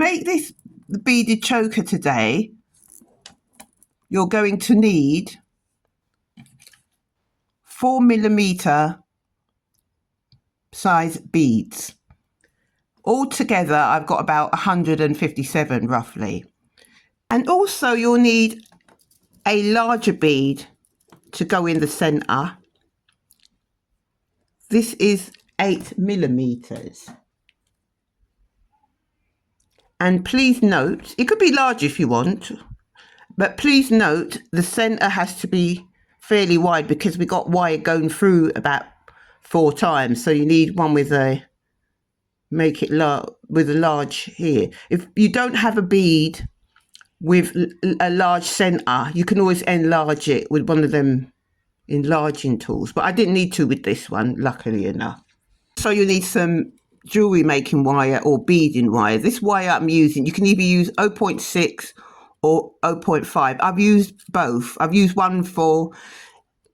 make this beaded choker today, you're going to need 4mm size beads. Altogether, I've got about 157 roughly. And also you'll need a larger bead to go in the center. This is 8mm. And please note, it could be large if you want, but please note the center has to be fairly wide because we got wire going through about 4 times. So you need one with a, make it with a large here. If you don't have a bead with a large center, you can always enlarge it with one of them enlarging tools, but I didn't need to with this one, luckily enough. So you need some jewelry making wire or beading wire. This wire I'm using, you can either use 0.6 or 0.5. I've used both. I've used one for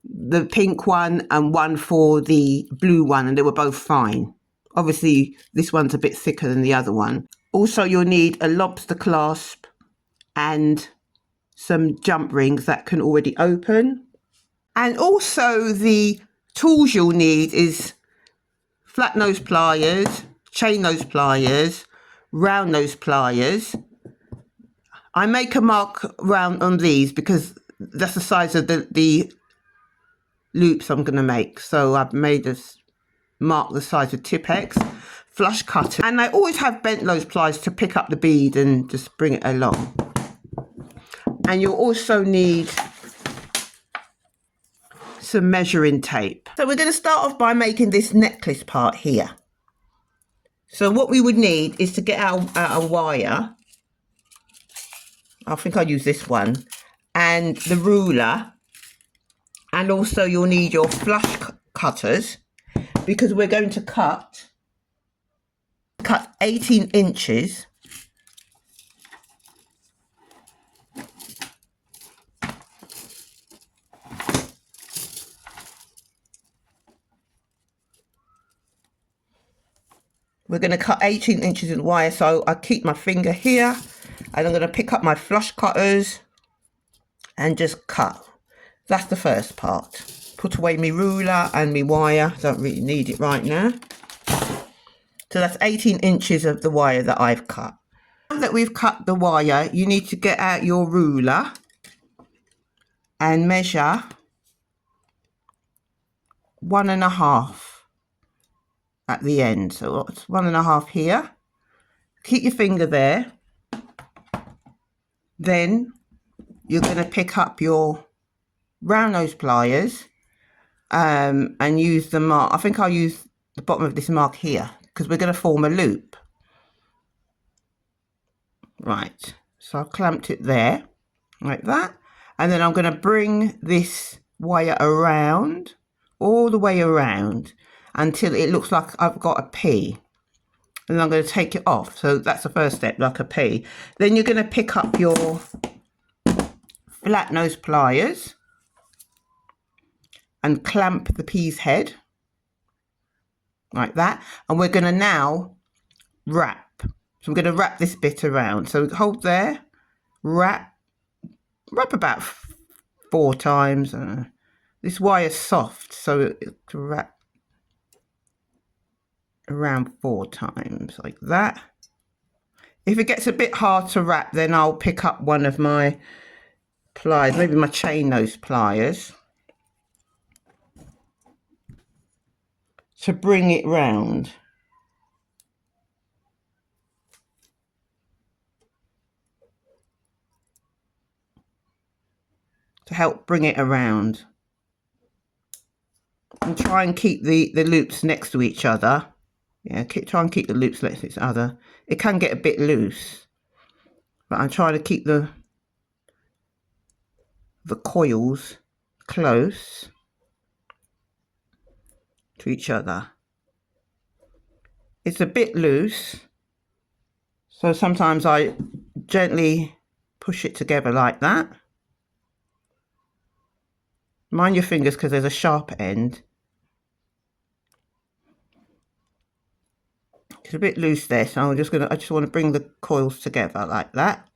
the pink one and one for the blue one, and they were both fine. Obviously this one's a bit thicker than the other one. Also you'll need a lobster clasp and some jump rings that can already open. And also the tools you'll need is flat nose pliers, chain nose pliers, round nose pliers. I make a mark round on these because that's the size of the loops I'm going to make. So I've made this mark the size of Tipp-Ex, flush cutter, and I always have bent nose pliers to pick up the bead and just bring it along. And you'll also need some measuring tape. So we're going to start off by making this necklace part here. So what we would need is to get our wire. I think I'll use this one, and the ruler, and also you'll need your flush cutters because we're going to cut 18 inches . We're going to cut 18 inches in wire, so I keep my finger here and I'm going to pick up my flush cutters and just cut. That's the first part. Put away my ruler and my wire, don't really need it right now. So that's 18 inches of the wire that I've cut. Now that we've cut the wire, you need to get out your ruler and measure 1.5 at the end. So it's 1.5 here. Keep your finger there. Then you're going to pick up your round nose pliers and use the mark. I think I'll use the bottom of this mark here because we're going to form a loop. Right, so I've clamped it there like that, and then I'm going to bring this wire around, all the way around, until it looks like I've got a P, and I'm going to take it off. So that's the first step, like a P. Then you're going to pick up your flat nose pliers and clamp the P's head like that, and we're going to now wrap. So I'm going to wrap this bit around. So hold there, wrap about 4 times. This wire's soft, so to wrap around 4 times like that. If it gets a bit hard to wrap, then I'll pick up one of my pliers, maybe my chain nose pliers, to bring it round. To help bring it around. And try and keep the loops next to each other. Yeah, try and keep the loops next to each other. It can get a bit loose, but I'm trying to keep the coils close to each other. It's a bit loose, so sometimes I gently push it together like that. Mind your fingers because there's a sharp end. It's a bit loose there, so I just want to bring the coils together like that.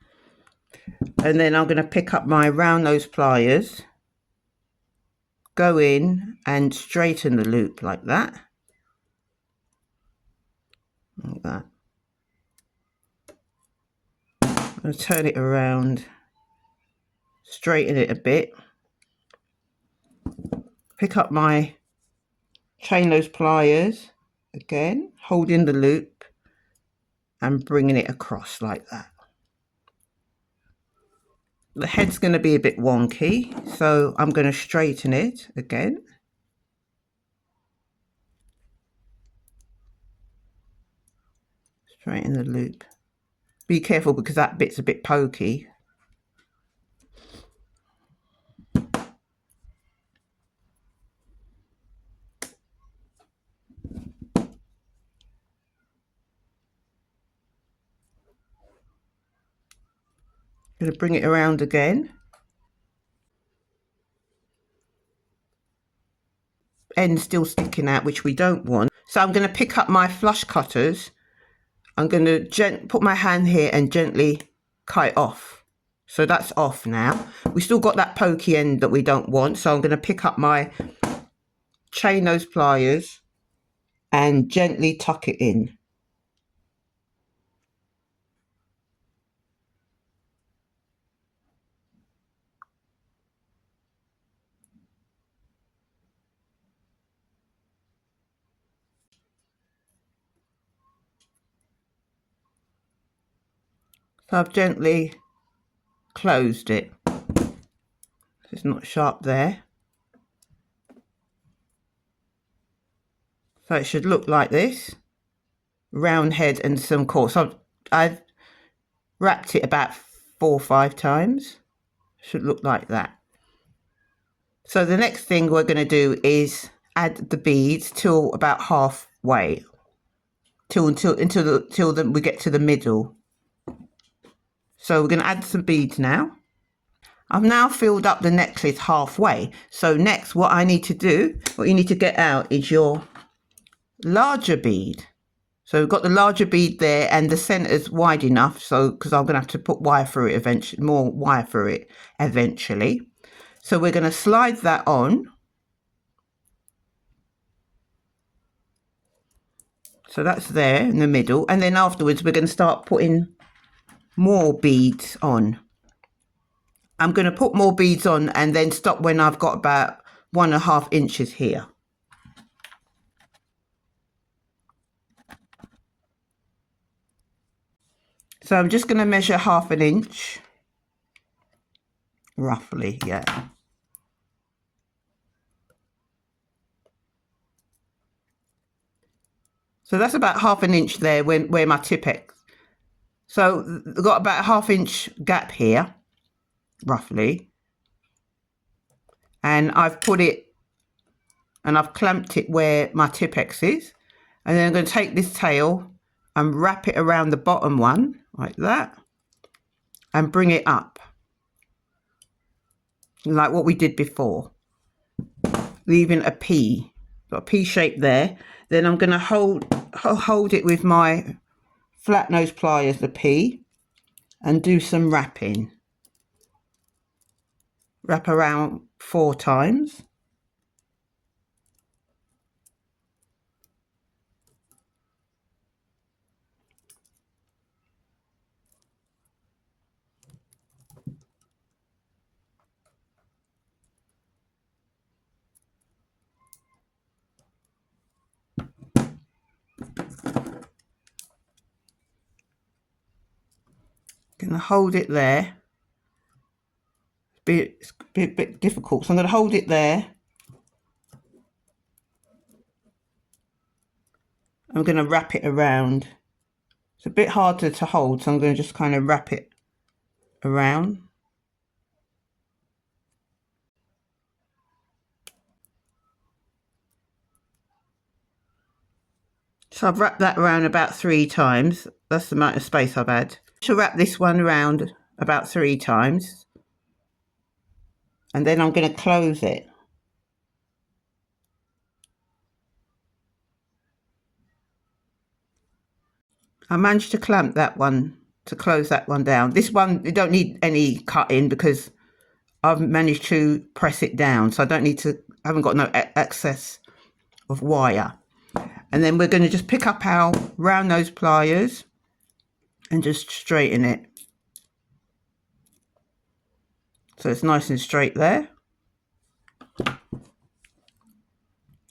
And then I'm gonna pick up my round nose pliers, go in and straighten the loop like that. Like that. I'm gonna turn it around, straighten it a bit. Pick up my chain nose pliers again, holding the loop and bringing it across like that. The head's going to be a bit wonky, so I'm going to straighten it again. Straighten the loop. Be careful because that bit's a bit pokey. Going to bring it around again. End still sticking out, which we don't want. So I'm going to pick up my flush cutters. I'm going to put my hand here and gently cut it off. So that's off now. We still got that pokey end that we don't want. So I'm going to pick up my chain nose pliers and gently tuck it in. So I've gently closed it. It's not sharp there. So it should look like this. Round head and some core. So I've wrapped it about 4 or 5 times. Should look like that. So the next thing we're going to do is add the beads till about halfway. Till we get to the middle. So we're going to add some beads now. I've now filled up the necklace halfway. So next what you need to get out is your larger bead. So we've got the larger bead there and the center's wide enough. So, because I'm going to have to put wire through it eventually, more wire through it eventually. So we're going to slide that on. So that's there in the middle. And then afterwards, we're going to start putting more beads on. I'm going to put more beads on and then stop when I've got about 1.5 inches here. So I'm just going to measure 1/2 inch. Roughly, yeah. So that's about 1/2 inch there where my tip X. So I've got about a 1/2 inch gap here, roughly. And I've put it, and I've clamped it where my tip X is. And then I'm going to take this tail and wrap it around the bottom one, like that. And bring it up. Like what we did before. Leaving a P. Got a P shape there. Then I'm going to hold it with my flat nose pliers, the P, and do some wrapping. Wrap around 4 times. Gonna hold it there. It's a bit difficult, so I'm gonna hold it there. I'm gonna wrap it around. It's a bit harder to hold, so I'm gonna just kind of wrap it around. So I've wrapped that around about 3 times. That's the amount of space I've had. So wrap this one around about 3 times. And then I'm going to close it. I managed to clamp that one to close that one down. This one, you don't need any cutting because I've managed to press it down. So I don't need to, I haven't got no excess of wire. And then we're going to just pick up our round nose pliers and just straighten it. So it's nice and straight there.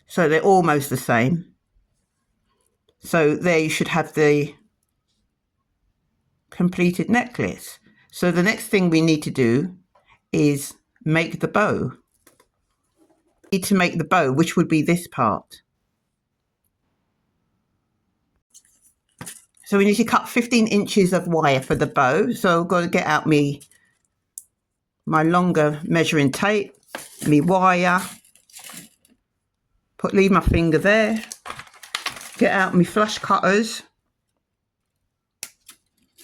So they're almost the same. So there you should have the completed necklace. So the next thing we need to do is make the bow. We need to make the bow, which would be this part. So we need to cut 15 inches of wire for the bow. So I've got to get out my longer measuring tape, me wire, leave my finger there, get out my flush cutters,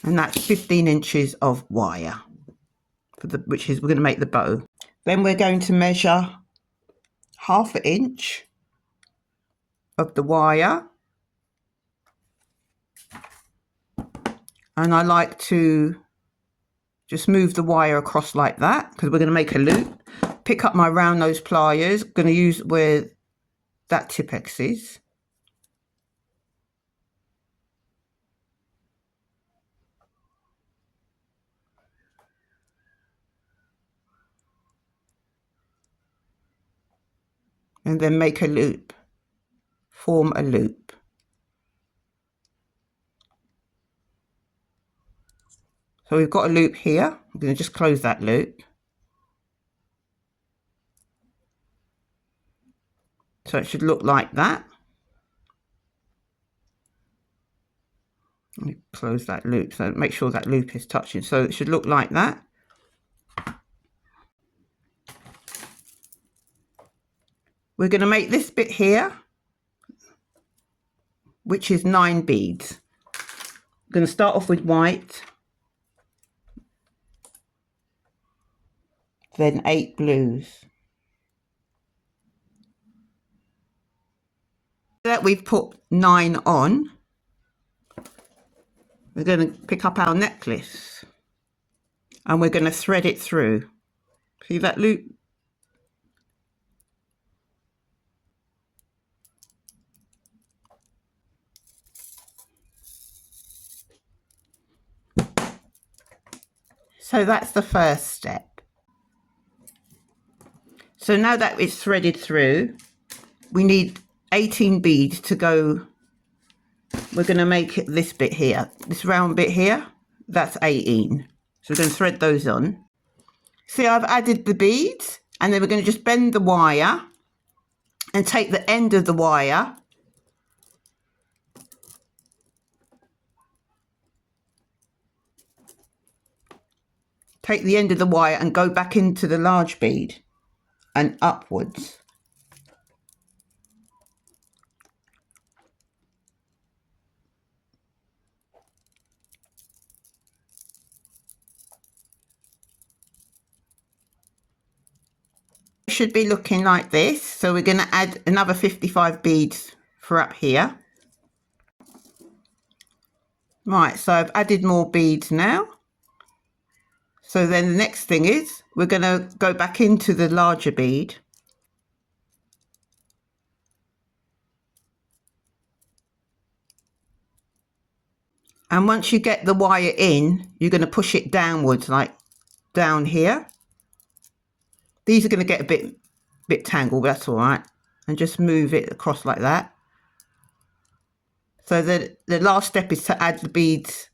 and that's 15 inches of wire, which is we're going to make the bow. Then we're going to measure 1/2 inch of the wire, and I like to just move the wire across like that because we're going to make a loop. Pick up my round nose pliers, going to use where that Tipp-Ex is. And then make a loop, form a loop. So we've got a loop here. I'm going to just close that loop. So it should look like that. Let me close that loop, so make sure that loop is touching. So it should look like that. We're going to make this bit here, which is 9 beads. I'm going to start off with white, then 8 blues. That we've put 9 on, we're going to pick up our necklace and we're going to thread it through. See that loop? So that's the first step. So now that it's threaded through, we need 18 beads to go. We're going to make this bit here, this round bit here, that's 18. So we're going to thread those on. See, I've added the beads, and then we're going to just bend the wire and take the end of the wire and go back into the large bead and upwards. It should be looking like this. So we're going to add another 55 beads for up here. Right, so I've added more beads now. So then the next thing is we're going to go back into the larger bead. And once you get the wire in, you're going to push it downwards, like down here. These are going to get a bit tangled, but that's all right. And just move it across like that. So the last step is to add the beads,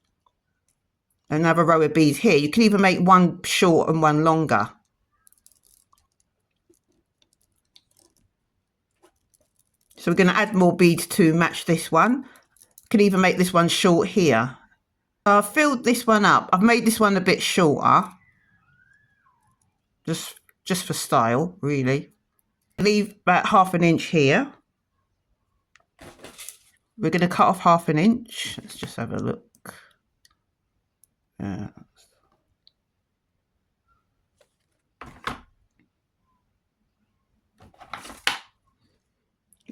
another row of beads here. You can either make one short and one longer. So we're going to add more beads to match this one. You can even make this one short here. I've filled this one up. I've made this one a bit shorter. Just for style, really. Leave about 1/2 inch here. We're going to cut off 1/2 inch. Let's just have a look.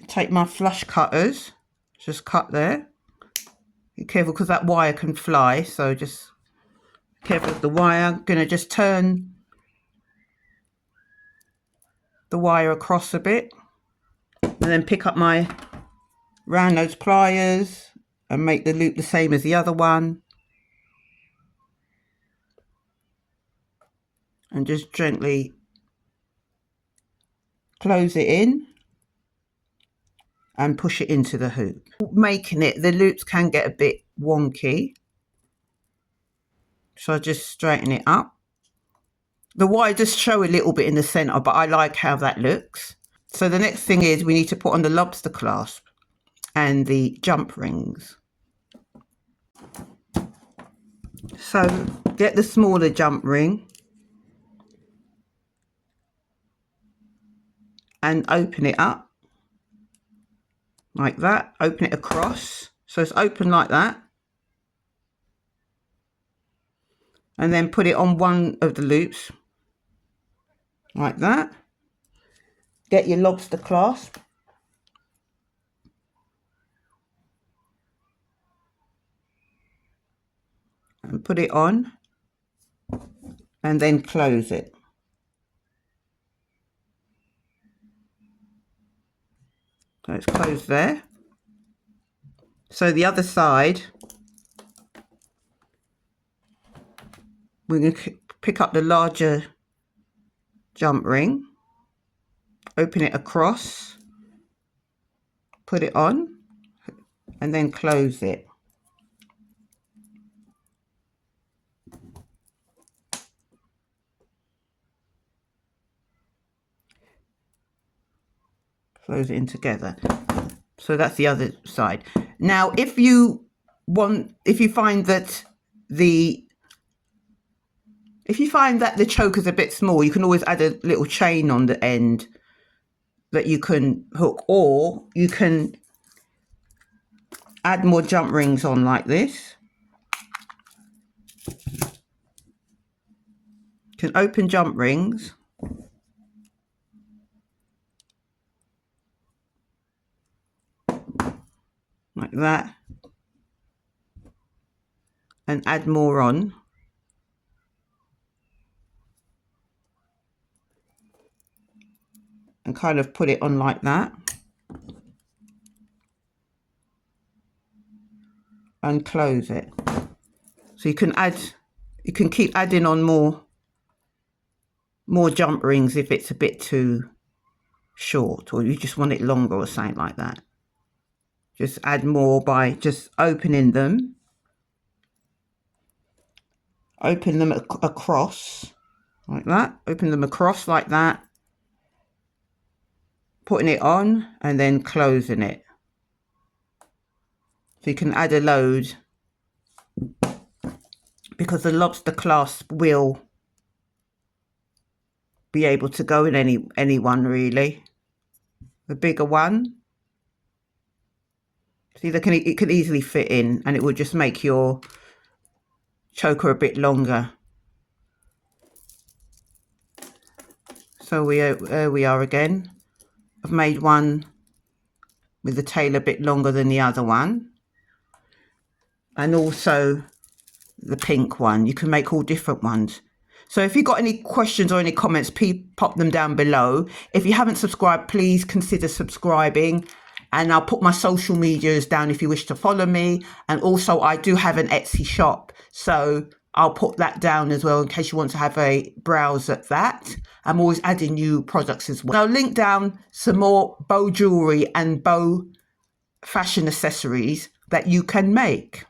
Take my flush cutters, just cut there. Be careful because that wire can fly, so just careful with the wire. I'm going to just turn the wire across a bit and then pick up my round nose pliers and make the loop the same as the other one, and just gently close it in and push it into the hoop. Making it, the loops can get a bit wonky, so I just straighten it up. The wire does show a little bit in the center, but I like how that looks. So the next thing is we need to put on the lobster clasp and the jump rings. So get the smaller jump ring and open it up like that. Open it across, so it's open like that, and then put it on one of the loops like that. Get your lobster clasp and put it on, and then close it. So it's closed there. So the other side, we're going to pick up the larger jump ring, open it across, put it on, and then close it. Close it in together. So that's the other side. Now, if you find that the choker's a bit small, you can always add a little chain on the end that you can hook, or you can add more jump rings on like this. You can open jump rings like that and add more on. And kind of put it on like that. And close it. So you can keep adding on more jump rings if it's a bit too short, or you just want it longer or something like that. Just add more by just opening them. Open them across like that. Open them across like that. Putting it on and then closing it. So you can add a load, because the lobster clasp will be able to go in any one really. The bigger one, see, it can easily fit in, and it will just make your choker a bit longer. So there we are again. I've made one with the tail a bit longer than the other one, and also the pink one. You can make all different ones. So if you've got any questions or any comments, please pop them down below. If you haven't subscribed, please consider subscribing, and I'll put my social medias down if you wish to follow me. And also I do have an Etsy shop, so I'll put that down as well in case you want to have a browse at that. I'm always adding new products as well. I'll link down some more bow jewelry and bow fashion accessories that you can make.